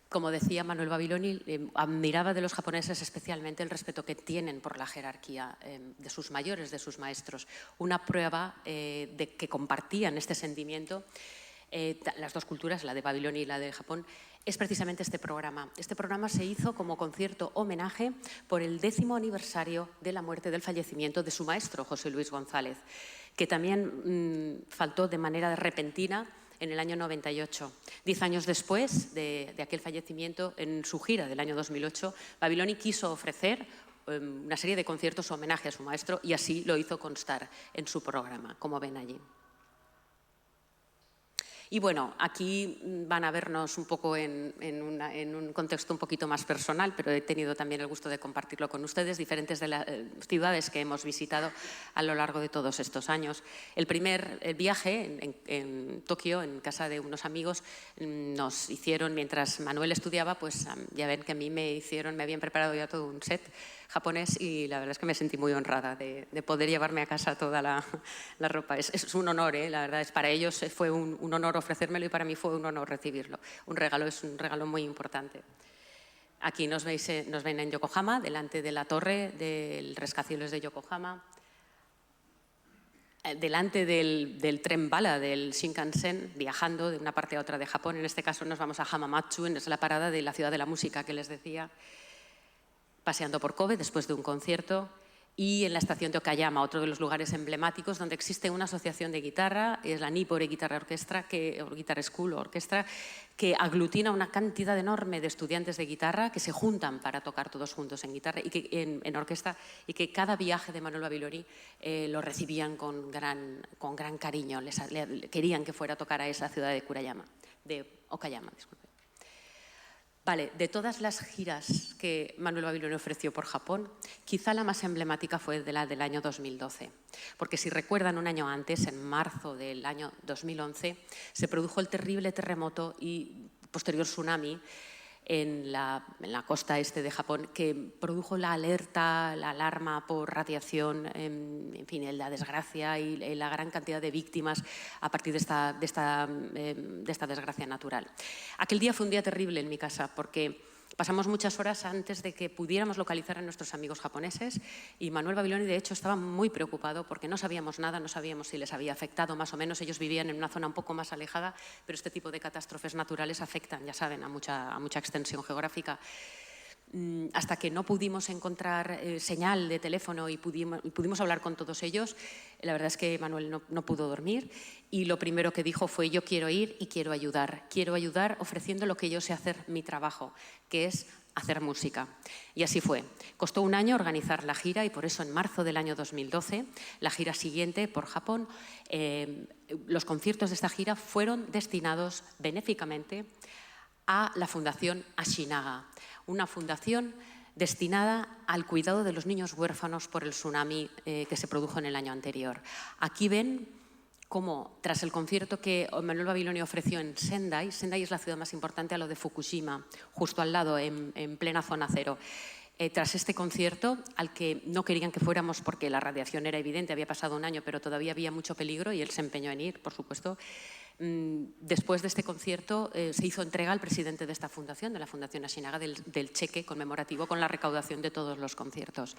Como decía Manuel Babiloni, admiraba de los japoneses especialmente el respeto que tienen por la jerarquía de sus mayores, de sus maestros. Una prueba de que compartían este sentimiento las dos culturas, la de Babiloni y la de Japón, es precisamente este programa. Este programa se hizo como concierto homenaje por el 10º aniversario de la muerte, del fallecimiento de su maestro, José Luis González, que también faltó de manera repentina en el año 98. 10 años después de aquel fallecimiento, en su gira del año 2008, Babiloni quiso ofrecer una serie de conciertos homenaje a su maestro y así lo hizo constar en su programa, como ven allí. Y bueno, aquí van a vernos un poco en un contexto un poquito más personal, pero he tenido también el gusto de compartirlo con ustedes, diferentes de las ciudades que hemos visitado a lo largo de todos estos años. El viaje en Tokio, en casa de unos amigos, nos hicieron, mientras Manuel estudiaba, pues ya ven que a mí me habían preparado ya todo un set japonés y la verdad es que me sentí muy honrada de poder llevarme a casa toda la ropa. Es un honor, la verdad, para ellos fue un honor ofrecérmelo y para mí fue un honor recibirlo. Es un regalo muy importante. Aquí nos ven en Yokohama, delante de la torre del rascacielos de Yokohama, delante del tren bala del Shinkansen, viajando de una parte a otra de Japón. En este caso nos vamos a Hamamatsu, es la parada de la ciudad de la música que les decía, paseando por Kobe después de un concierto, y en la estación de Okayama, otro de los lugares emblemáticos donde existe una asociación de guitarra, es la Nippore Guitar Orchestra, Guitar School Orchestra, que aglutina una cantidad enorme de estudiantes de guitarra que se juntan para tocar todos juntos en guitarra y en orquesta, y que cada viaje de Manuel Babiloni lo recibían con gran cariño, querían que fuera a tocar a esa ciudad de Okayama, disculpe. Vale, de todas las giras que Manuel Babiloni ofreció por Japón, quizá la más emblemática fue la del año 2012. Porque si recuerdan, un año antes, en marzo del año 2011, se produjo el terrible terremoto y posterior tsunami en la costa este de Japón, que produjo la alerta, la alarma por radiación, en fin, la desgracia y la gran cantidad de víctimas a partir de esta desgracia natural. Aquel día fue un día terrible en mi casa porque pasamos muchas horas antes de que pudiéramos localizar a nuestros amigos japoneses y Manuel Babiloni, de hecho, estaba muy preocupado porque no sabíamos nada, no sabíamos si les había afectado más o menos. Ellos vivían en una zona un poco más alejada, pero este tipo de catástrofes naturales afectan, ya saben, a mucha extensión geográfica. hasta que no pudimos encontrar señal de teléfono y pudimos hablar con todos ellos, la verdad es que Manuel no pudo dormir y lo primero que dijo fue: yo quiero ir y quiero ayudar ofreciendo lo que yo sé hacer, mi trabajo, que es hacer música. Y así fue. Costó un año organizar la gira y por eso en marzo del año 2012, la gira siguiente por Japón, los conciertos de esta gira fueron destinados benéficamente a la Fundación Ashinaga, una fundación destinada al cuidado de los niños huérfanos por el tsunami que se produjo en el año anterior. Aquí ven cómo, tras el concierto que Manuel Babiloni ofreció en Sendai es la ciudad más importante a lo de Fukushima, justo al lado, en plena zona cero. Tras este concierto, al que no querían que fuéramos porque la radiación era evidente, había pasado un año, pero todavía había mucho peligro y él se empeñó en ir, por supuesto. Después de este concierto se hizo entrega al presidente de esta fundación, de la Fundación Ashinaga, del cheque conmemorativo con la recaudación de todos los conciertos.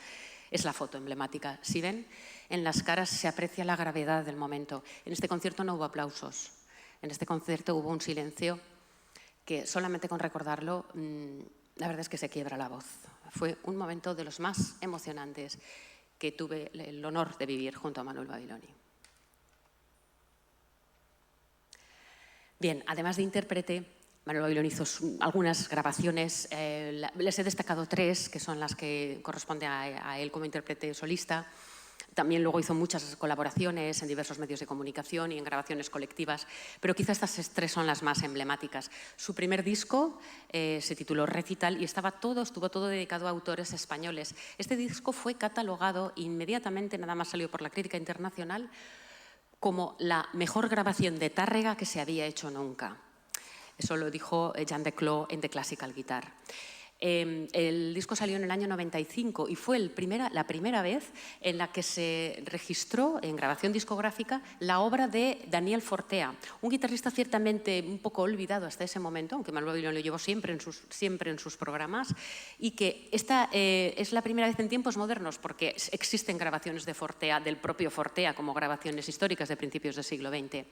Es la foto emblemática. Si ven, en las caras se aprecia la gravedad del momento. En este concierto no hubo aplausos. En este concierto hubo un silencio que solamente con recordarlo, la verdad es que se quiebra la voz. Fue un momento de los más emocionantes que tuve el honor de vivir junto a Manuel Babiloni. Bien, además de intérprete, Manuel Babiloni hizo algunas grabaciones. Les he destacado 3, que son las que corresponden a él como intérprete solista. También luego hizo muchas colaboraciones en diversos medios de comunicación y en grabaciones colectivas, pero quizá estas 3 son las más emblemáticas. Su primer disco se tituló Recital y estuvo todo dedicado a autores españoles. Este disco fue catalogado inmediatamente, nada más salió por la crítica internacional, como la mejor grabación de Tárrega que se había hecho nunca. Eso lo dijo Jean Declos en The Classical Guitar. El disco salió en el año 95 y fue la primera vez en la que se registró en grabación discográfica la obra de Daniel Fortea, un guitarrista ciertamente un poco olvidado hasta ese momento, aunque Manuel Babiloni lo llevó siempre en sus programas, y que esta es la primera vez en tiempos modernos porque existen grabaciones de Fortea, del propio Fortea, como grabaciones históricas de principios del siglo XX.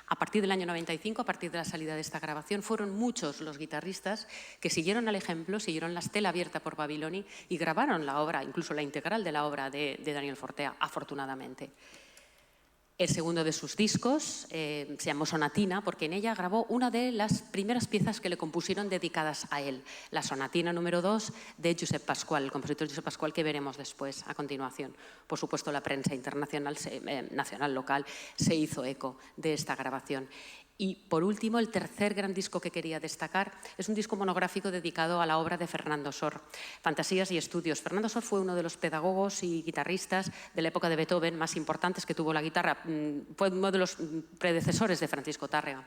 A partir del año 95, a partir de la salida de esta grabación, fueron muchos los guitarristas que siguieron el ejemplo, siguieron la estela abierta por Babiloni y grabaron la obra, incluso la integral de la obra de Daniel Fortea, afortunadamente. El segundo de sus discos se llamó Sonatina porque en ella grabó una de las primeras piezas que le compusieron dedicadas a él, la Sonatina número 2 de Josep Pascual, el compositor Josep Pascual, que veremos después a continuación. Por supuesto, la prensa internacional, nacional, local, se hizo eco de esta grabación. Y, por último, el tercer gran disco que quería destacar es un disco monográfico dedicado a la obra de Fernando Sor, Fantasías y Estudios. Fernando Sor fue uno de los pedagogos y guitarristas de la época de Beethoven más importantes que tuvo la guitarra. Fue uno de los predecesores de Francisco Tárrega.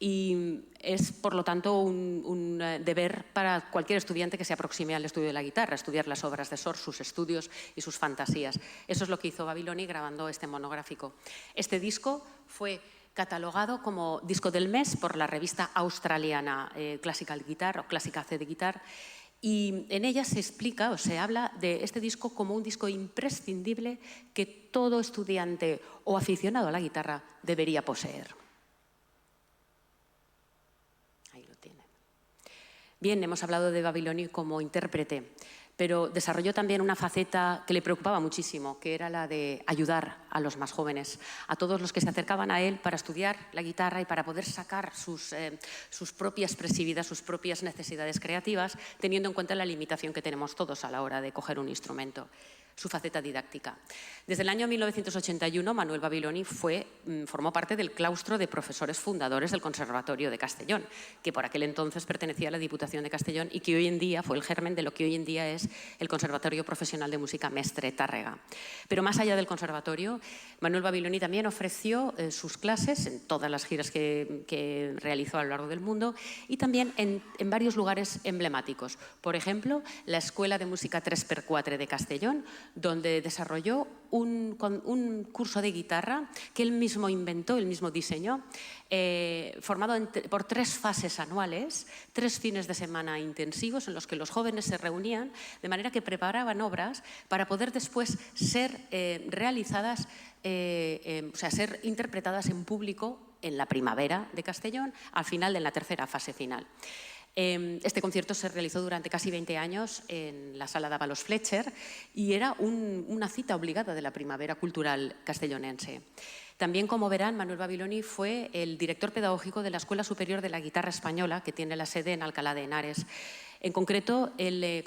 Y es, por lo tanto, un deber para cualquier estudiante que se aproxime al estudio de la guitarra, estudiar las obras de Sor, sus estudios y sus fantasías. Eso es lo que hizo Babiloni grabando este monográfico. Este disco fue catalogado como disco del mes por la revista australiana Classical Guitar o Classic AC de Guitar, y en ella se explica o se habla de este disco como un disco imprescindible que todo estudiante o aficionado a la guitarra debería poseer. Ahí lo tienen. Bien, hemos hablado de Babiloni como intérprete, pero desarrolló también una faceta que le preocupaba muchísimo, que era la de ayudar a los más jóvenes, a todos los que se acercaban a él para estudiar la guitarra y para poder sacar sus propias expresividades, sus propias necesidades creativas, teniendo en cuenta la limitación que tenemos todos a la hora de coger un instrumento. Su faceta didáctica. Desde el año 1981, Manuel Babiloni formó parte del claustro de profesores fundadores del Conservatorio de Castellón, que por aquel entonces pertenecía a la Diputación de Castellón y que hoy en día fue el germen de lo que hoy en día es el Conservatorio Profesional de Música Mestre Tárrega. Pero más allá del conservatorio, Manuel Babiloni también ofreció sus clases en todas las giras que realizó a lo largo del mundo y también en varios lugares emblemáticos. Por ejemplo, la Escuela de Música 3x4 de Castellón, donde desarrolló un curso de guitarra que él mismo inventó, él mismo diseñó, formado por 3 fases anuales, 3 fines de semana intensivos en los que los jóvenes se reunían, de manera que preparaban obras para poder después ser realizadas, ser interpretadas en público en la primavera de Castellón, al final de la tercera fase final. Este concierto se realizó durante casi 20 años en la Sala d'Ábalos Fletcher y era una cita obligada de la primavera cultural castellonense. También, como verán, Manuel Babiloni fue el director pedagógico de la Escuela Superior de la Guitarra Española, que tiene la sede en Alcalá de Henares. En concreto, le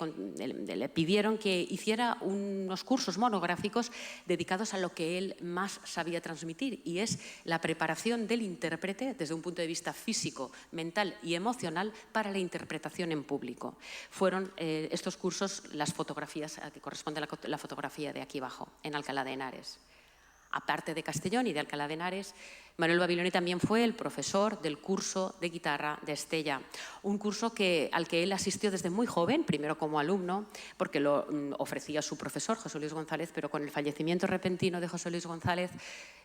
pidieron que hiciera unos cursos monográficos dedicados a lo que él más sabía transmitir, y es la preparación del intérprete desde un punto de vista físico, mental y emocional para la interpretación en público. Fueron estos cursos las fotografías a que corresponde la fotografía de aquí abajo, en Alcalá de Henares. Aparte de Castellón y de Alcalá de Henares, Manuel Babiloni también fue el profesor del curso de guitarra de Estella, un curso al que él asistió desde muy joven, primero como alumno, porque lo ofrecía su profesor, José Luis González, pero con el fallecimiento repentino de José Luis González,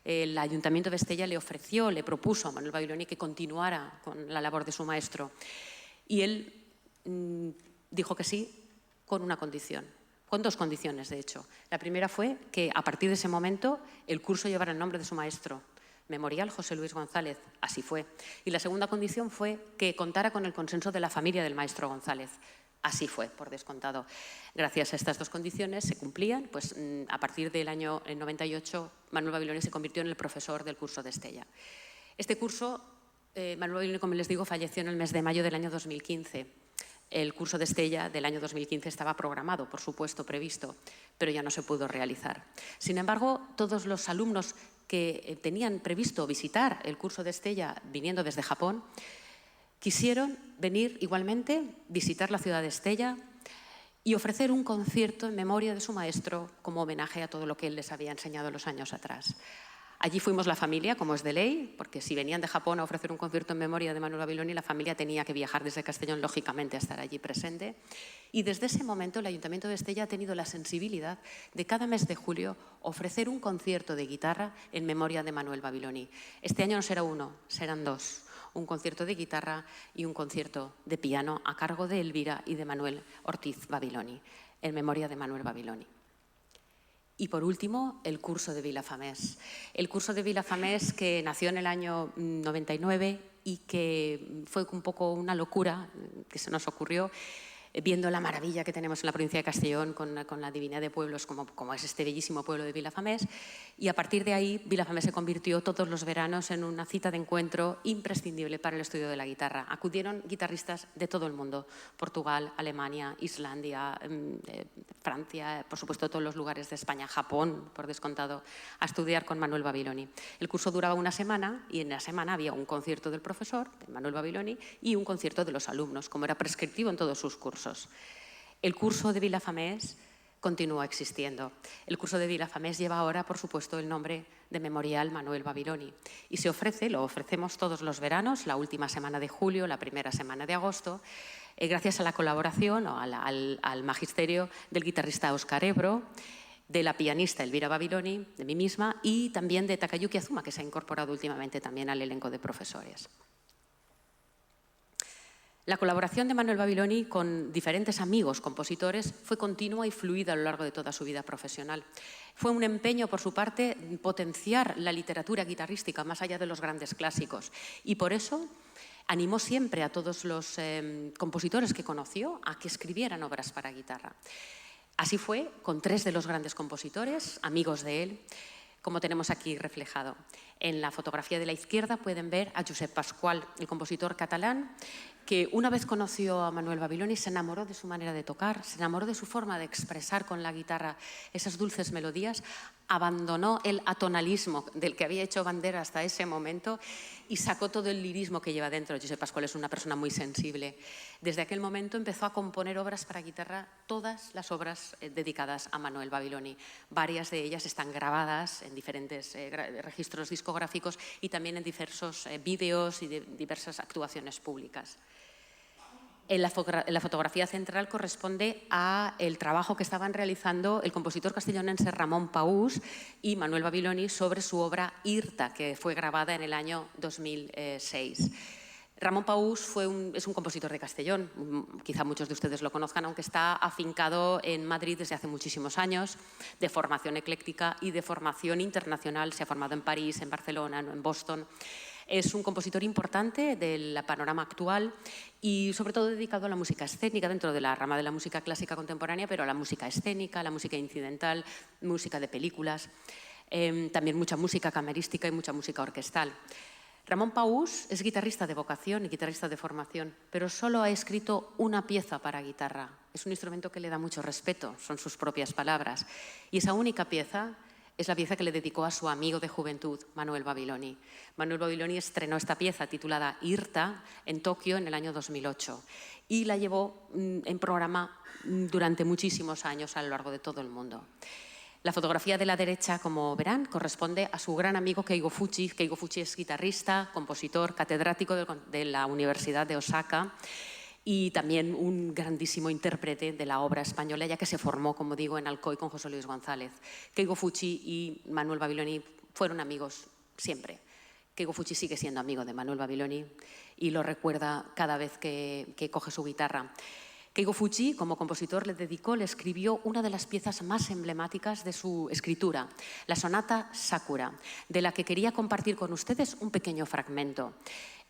el Ayuntamiento de Estella le propuso a Manuel Babiloni que continuara con la labor de su maestro. Y él dijo que sí, con una condición. Con dos condiciones, de hecho. La primera fue que a partir de ese momento el curso llevara el nombre de su maestro, Memorial José Luis González. Así fue. Y la segunda condición fue que contara con el consenso de la familia del maestro González. Así fue, por descontado. Gracias a estas dos condiciones se cumplían, pues a partir del año 98 Manuel Babiloni se convirtió en el profesor del curso de Estella. Este curso, Manuel Babiloni, como les digo, falleció en el mes de mayo del año 2015. El curso de Estella del año 2015 estaba programado, por supuesto, previsto, pero ya no se pudo realizar. Sin embargo, todos los alumnos que tenían previsto visitar el curso de Estella viniendo desde Japón, quisieron venir igualmente, visitar la ciudad de Estella y ofrecer un concierto en memoria de su maestro como homenaje a todo lo que él les había enseñado los años atrás. Allí fuimos la familia, como es de ley, porque si venían de Japón a ofrecer un concierto en memoria de Manuel Babiloni, la familia tenía que viajar desde Castellón, lógicamente, a estar allí presente. Y desde ese momento el Ayuntamiento de Estella ha tenido la sensibilidad de cada mes de julio ofrecer un concierto de guitarra en memoria de Manuel Babiloni. Este año no será uno, serán dos. Un concierto de guitarra y un concierto de piano a cargo de Elvira y de Manuel Ortiz Babiloni, en memoria de Manuel Babiloni. Y por último, el curso de Vilafamés. El curso de Vilafamés, que nació en el año 99 y que fue un poco una locura que se nos ocurrió viendo la maravilla que tenemos en la provincia de Castellón con la divinidad de pueblos como es este bellísimo pueblo de Vilafamés. Y a partir de ahí, Vilafamés se convirtió todos los veranos en una cita de encuentro imprescindible para el estudio de la guitarra. Acudieron guitarristas de todo el mundo: Portugal, Alemania, Islandia, Francia, por supuesto todos los lugares de España, Japón, por descontado, a estudiar con Manuel Babiloni. El curso duraba una semana y en la semana había un concierto del profesor, de Manuel Babiloni, y un concierto de los alumnos, como era prescriptivo en todos sus cursos. El curso de Vilafamés continúa existiendo. El curso de Vilafamés lleva ahora, por supuesto, el nombre de Memorial Manuel Babiloni y lo ofrecemos todos los veranos, la última semana de julio, la primera semana de agosto, gracias a la colaboración o al magisterio del guitarrista Óscar Ebro, de la pianista Elvira Babiloni, de mí misma, y también de Takayuki Azuma, que se ha incorporado últimamente también al elenco de profesores. La colaboración de Manuel Babiloni con diferentes amigos compositores fue continua y fluida a lo largo de toda su vida profesional. Fue un empeño por su parte potenciar la literatura guitarrística más allá de los grandes clásicos, y por eso animó siempre a todos los compositores que conoció a que escribieran obras para guitarra. Así fue con tres de los grandes compositores, amigos de él, como tenemos aquí reflejado. En la fotografía de la izquierda pueden ver a Josep Pascual, el compositor catalán, que una vez conoció a Manuel Babiloni se enamoró de su manera de tocar, se enamoró de su forma de expresar con la guitarra esas dulces melodías, abandonó el atonalismo del que había hecho bandera hasta ese momento y sacó todo el lirismo que lleva dentro. Josep Pascual es una persona muy sensible. Desde aquel momento empezó a componer obras para guitarra, todas las obras dedicadas a Manuel Babiloni. Varias de ellas están grabadas en diferentes registros discográficos y también en diversos vídeos y de diversas actuaciones públicas. En la fotografía central corresponde al trabajo que estaban realizando el compositor castellonense Ramón Paús y Manuel Babiloni sobre su obra Irta, que fue grabada en el año 2006. Ramón Paús es un compositor de Castellón, quizá muchos de ustedes lo conozcan, aunque está afincado en Madrid desde hace muchísimos años, de formación ecléctica y de formación internacional. Se ha formado en París, en Barcelona, en Boston. Es un compositor importante del panorama actual y sobre todo dedicado a la música escénica dentro de la rama de la música clásica contemporánea, pero a la música escénica, la música incidental, música de películas, también mucha música camerística y mucha música orquestal. Ramón Paús es guitarrista de vocación y guitarrista de formación, pero solo ha escrito una pieza para guitarra. Es un instrumento que le da mucho respeto, son sus propias palabras. Y esa única pieza es la pieza que le dedicó a su amigo de juventud, Manuel Babiloni. Manuel Babiloni estrenó esta pieza titulada Irta en Tokio en el año 2008 y la llevó en programa durante muchísimos años a lo largo de todo el mundo. La fotografía de la derecha, como verán, corresponde a su gran amigo Keigo Fuji. Keigo Fuji es guitarrista, compositor, catedrático de la Universidad de Osaka y también un grandísimo intérprete de la obra española, ya que se formó, como digo, en Alcoy con José Luis González. Keigo Fuji y Manuel Babiloni fueron amigos siempre. Keigo Fuji sigue siendo amigo de Manuel Babiloni y lo recuerda cada vez que coge su guitarra. Keigo Fuji, como compositor, le escribió una de las piezas más emblemáticas de su escritura, la sonata Sakura, de la que quería compartir con ustedes un pequeño fragmento.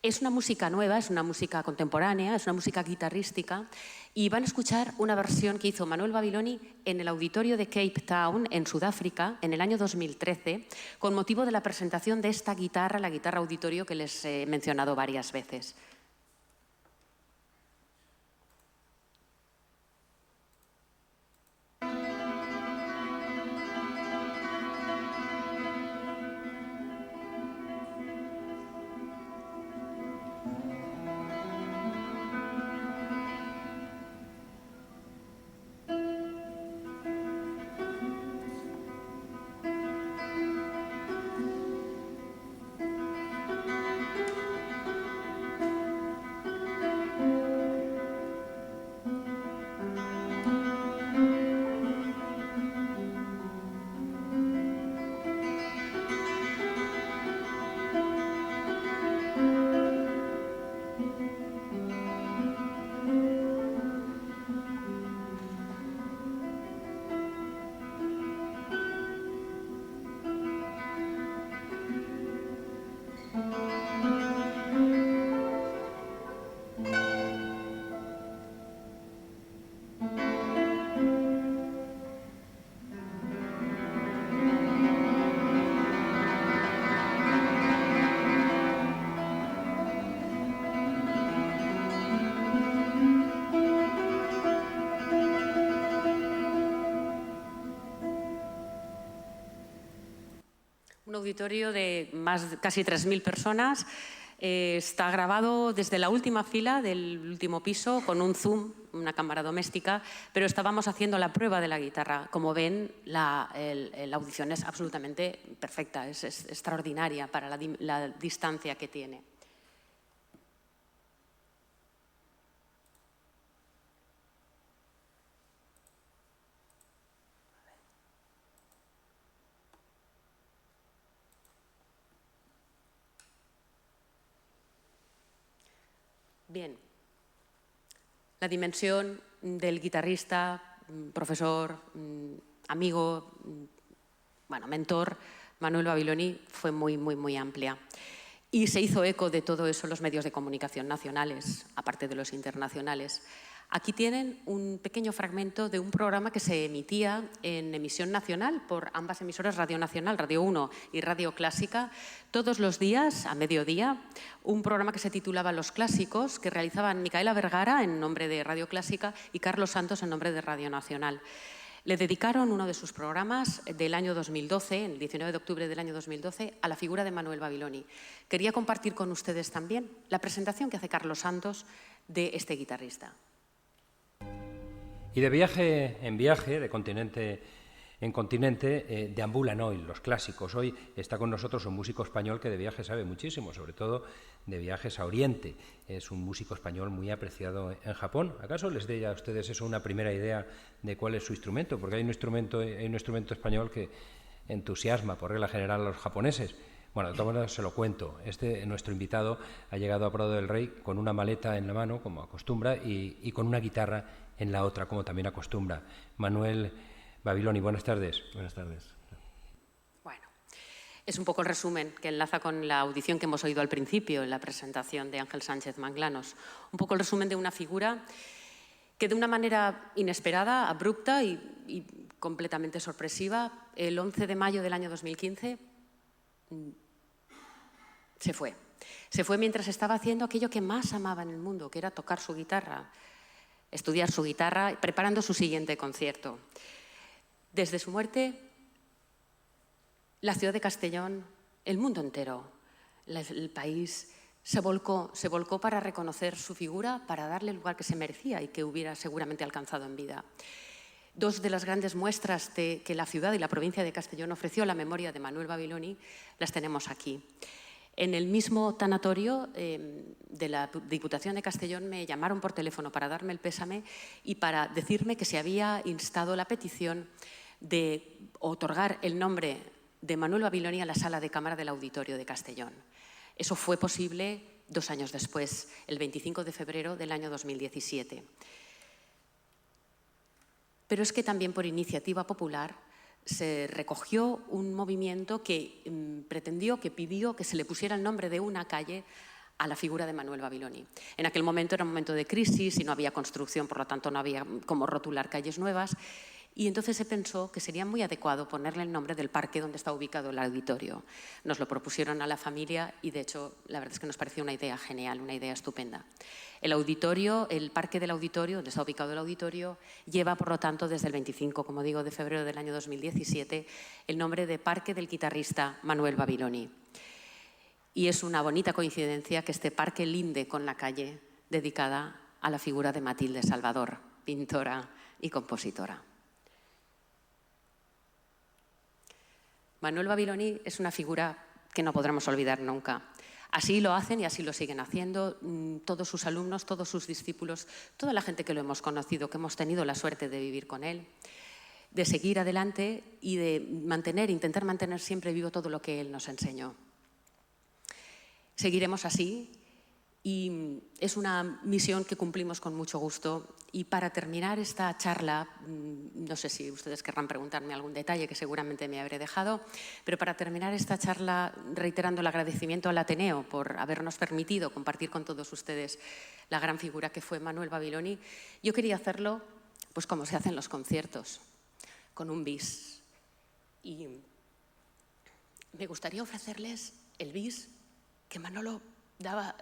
Es una música nueva, es una música contemporánea, es una música guitarrística y van a escuchar una versión que hizo Manuel Babiloni en el auditorio de Cape Town, en Sudáfrica, en el año 2013, con motivo de la presentación de esta guitarra, la guitarra auditorio que les he mencionado varias veces. Un auditorio de casi 3.000 personas. Está grabado desde la última fila del último piso con un zoom, una cámara doméstica, pero estábamos haciendo la prueba de la guitarra. Como ven, la audición es absolutamente perfecta, es extraordinaria para la distancia que tiene. Bien, la dimensión del guitarrista, profesor, amigo, mentor, Manuel Babiloni fue muy amplia. Y se hizo eco de todo eso en los medios de comunicación nacionales, aparte de los internacionales. Aquí tienen un pequeño fragmento de un programa que se emitía en emisión nacional por ambas emisoras, Radio Nacional, Radio 1 y Radio Clásica, todos los días, a mediodía, un programa que se titulaba Los Clásicos, que realizaban Micaela Vergara en nombre de Radio Clásica y Carlos Santos en nombre de Radio Nacional. Le dedicaron uno de sus programas del año 2012, el 19 de octubre del año 2012, a la figura de Manuel Babiloni. Quería compartir con ustedes también la presentación que hace Carlos Santos de este guitarrista. Y de viaje en viaje, de continente en continente, deambulan hoy los clásicos. Hoy está con nosotros un músico español que de viaje sabe muchísimo, sobre todo de viajes a Oriente. Es un músico español muy apreciado en Japón. ¿Acaso les dé a ustedes eso una primera idea de cuál es su instrumento? Porque hay un instrumento español que entusiasma, por regla general, a los japoneses. Bueno, de todas maneras se lo cuento. Nuestro invitado ha llegado a Prado del Rey con una maleta en la mano, como acostumbra, y con una guitarra en la otra, como también acostumbra. Manuel Babiloni, buenas tardes. Buenas tardes. Bueno, Es un poco el resumen que enlaza con la audición que hemos oído al principio en la presentación de Ángel Sánchez Manglanos. Un poco el resumen de una figura que de una manera inesperada, abrupta y completamente sorpresiva, el 11 de mayo del año 2015 se fue. Se fue mientras estaba haciendo aquello que más amaba en el mundo, que era tocar su guitarra, estudiar su guitarra, preparando su siguiente concierto. Desde su muerte, la ciudad de Castellón, el mundo entero, el país, se volcó para reconocer su figura, para darle el lugar que se merecía y que hubiera seguramente alcanzado en vida. Dos de las grandes muestras de que la ciudad y la provincia de Castellón ofreció la memoria de Manuel Babiloni las tenemos aquí. En el mismo tanatorio de la Diputación de Castellón me llamaron por teléfono para darme el pésame y para decirme que se había instado la petición de otorgar el nombre de Manuel Babiloni a la sala de cámara del Auditorio de Castellón. Eso fue posible 2 años después, el 25 de febrero del año 2017. Pero es que también por iniciativa popular se recogió un movimiento que pretendió, que pidió que se le pusiera el nombre de una calle a la figura de Manuel Babiloni. En aquel momento era un momento de crisis y no había construcción, por lo tanto no había cómo rotular calles nuevas. Y entonces se pensó que sería muy adecuado ponerle el nombre del parque donde está ubicado el auditorio. Nos lo propusieron a la familia y, de hecho, la verdad es que nos pareció una idea genial, una idea estupenda. El auditorio, el parque del auditorio, donde está ubicado el auditorio, lleva, por lo tanto, desde el 25, como digo, de febrero del año 2017, el nombre de Parque del Guitarrista Manuel Babiloni. Y es una bonita coincidencia que este parque linde con la calle dedicada a la figura de Matilde Salvador, pintora y compositora. Manuel Babiloni es una figura que no podremos olvidar nunca. Así lo hacen y así lo siguen haciendo todos sus alumnos, todos sus discípulos, toda la gente que lo hemos conocido, que hemos tenido la suerte de vivir con él, de seguir adelante y de intentar mantener siempre vivo todo lo que él nos enseñó. Seguiremos así y es una misión que cumplimos con mucho gusto. Y para terminar esta charla, no sé si ustedes querrán preguntarme algún detalle que seguramente me habré dejado, pero para terminar esta charla reiterando el agradecimiento al Ateneo por habernos permitido compartir con todos ustedes la gran figura que fue Manuel Babiloni, yo quería hacerlo pues como se hacen los conciertos, con un bis. Y me gustaría ofrecerles el bis que Manolo daba,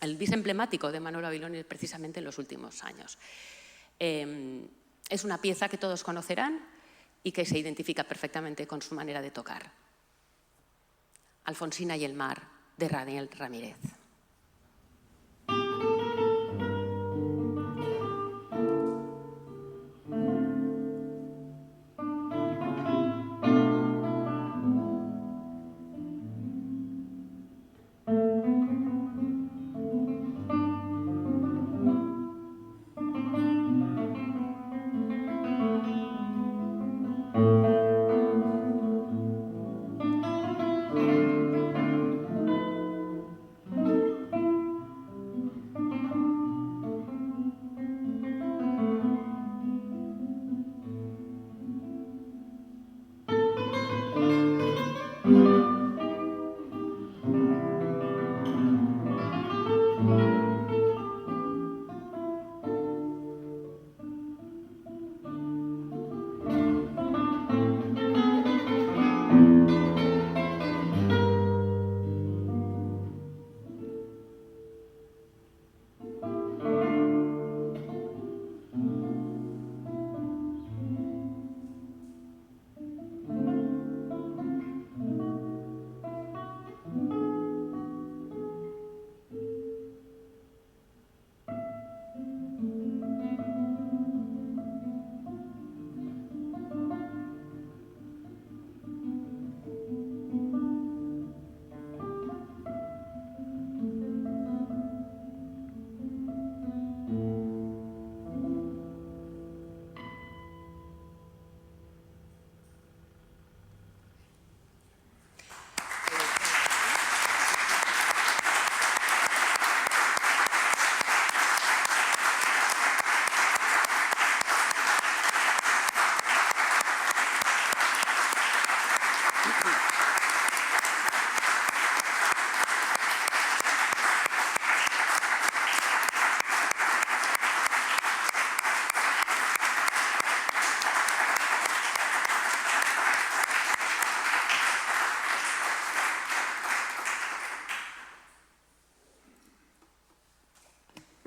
el bis emblemático de Manuel Babiloni precisamente en los últimos años. Es una pieza que todos conocerán y que se identifica perfectamente con su manera de tocar. Alfonsina y el mar, de Daniel Ramírez.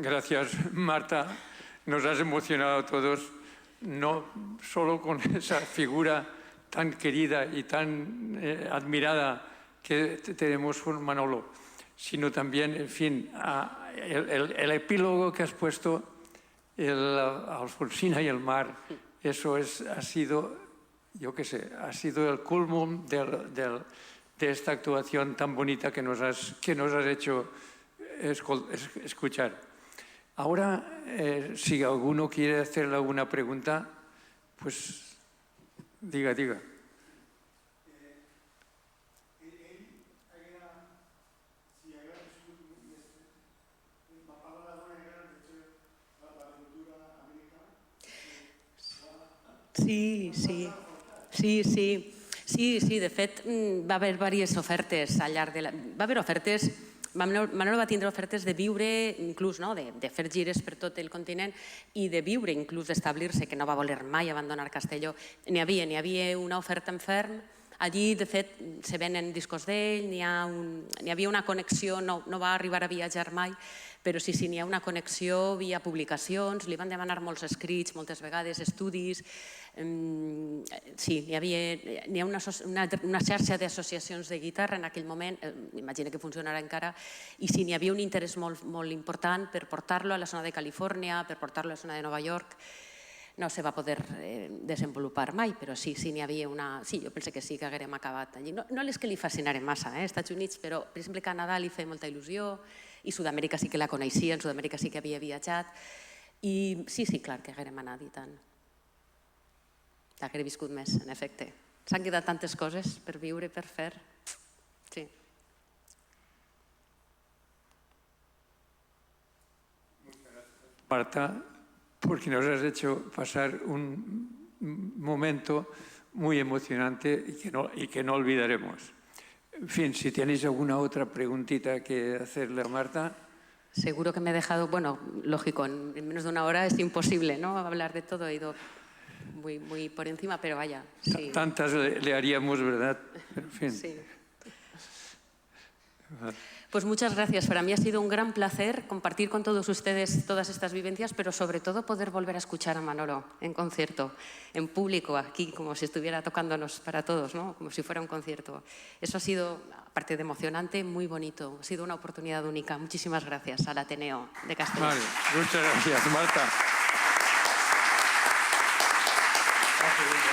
Gracias, Marta. Nos has emocionado a todos, no solo con esa figura tan querida y tan admirada que tenemos con Manolo, sino también, en fin, el epílogo que has puesto, Alfonsina y el mar, eso ha sido, yo qué sé, ha sido el culmen de esta actuación tan bonita que nos has hecho escuchar. Ahora, si alguno quiere hacerle alguna pregunta, pues diga. Sí, de fet va haver diverses ofertes al llarg de la... Va haver ofertes... Manolo va tindre ofertes de viure, inclús de fer gires per tot el continent i de viure, inclús d'establir-se, que no va voler mai abandonar Castelló. N'hi havia una oferta en ferm. Allí, de fet, se venen discos d'ell, n'hi havia una connexió, no va arribar a viatjar mai, però sí, n'hi ha una connexió via publicacions, li van demanar molts escrits, moltes vegades, estudis. Sí, hi ha una xarxa d'associacions de guitarra en aquell moment, imagina que funcionarà encara, i sí, n'hi havia un interès molt important per portar-lo a la zona de Califòrnia, per portar-lo a la zona de Nova York. No se va poder desenvolupar mai, però sí, n'hi havia una... Sí, jo penso que sí que haguérem acabat allí. No és que li fascinaren massa, als Estats Units, però, per exemple, Canadà li feia molta il·lusió, i Sud-amèrica sí que la coneixia, en Sud-amèrica sí que havia viatjat, i sí, clar que haguérem anat i tant. Haguérem viscut més, en efecte. S'han quedat tantes coses per viure, per fer. Sí. Marta, porque nos has hecho pasar un momento muy emocionante y que no olvidaremos. En fin, si tenéis alguna otra preguntita que hacerle a Marta. Seguro que me he dejado, bueno, lógico, en menos de una hora es imposible, ¿no? Hablar de todo, he ido muy por encima, pero vaya. Sí. Tantas le haríamos, ¿verdad? En fin. Sí. Pues muchas gracias. Para mí ha sido un gran placer compartir con todos ustedes todas estas vivencias, pero sobre todo poder volver a escuchar a Manolo en concierto, en público, aquí, como si estuviera tocándonos para todos, ¿no? Como si fuera un concierto. Eso ha sido, aparte de emocionante, muy bonito. Ha sido una oportunidad única. Muchísimas gracias al Ateneo de Castellón. Vale, muchas gracias, Marta. Gracias.